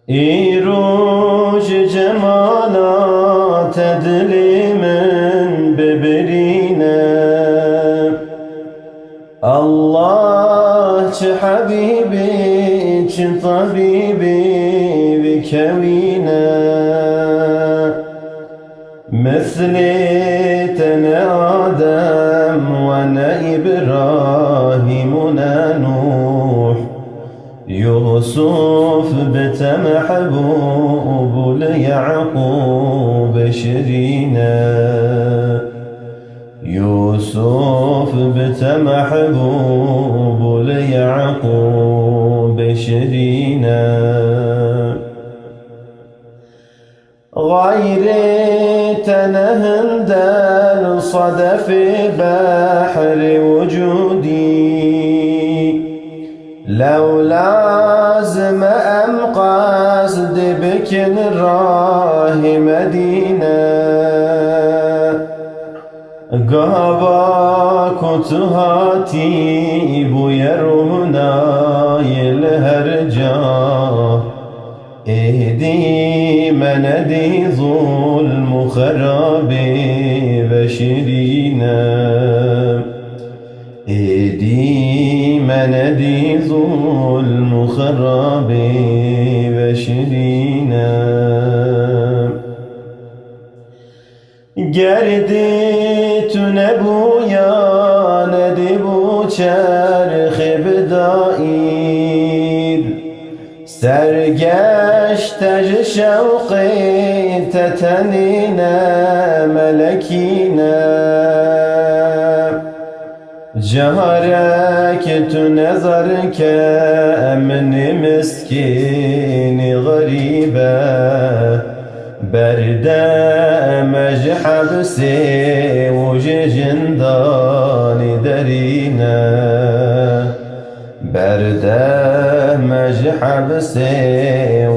إيروج جمالات تدلي من ببرينا الله حبيبي طبيبي بكوينا مثلي تنا آدم وانا إبراهيم ونا نوح يوسف بت محبوب ليعقوب شرينا يوسف بت محبوب ليعقوب شرينا غيري تنهندل صدف بحر وجودي لو لازم أم قصد بكن راه مدينة قهبا كتهاتي بيرونا يلهرجا اهدي مندي ظلم خرابي بشرينا اهدي مندي ظلم خرابي بشرينا گردی نبویا ندبو چرخ بدائیر سرگشت شوقی تتنینا ملکینا جهرك نظرك من مسكين غريبة بردامج حبسي وجنداني درينا بردامج حبسي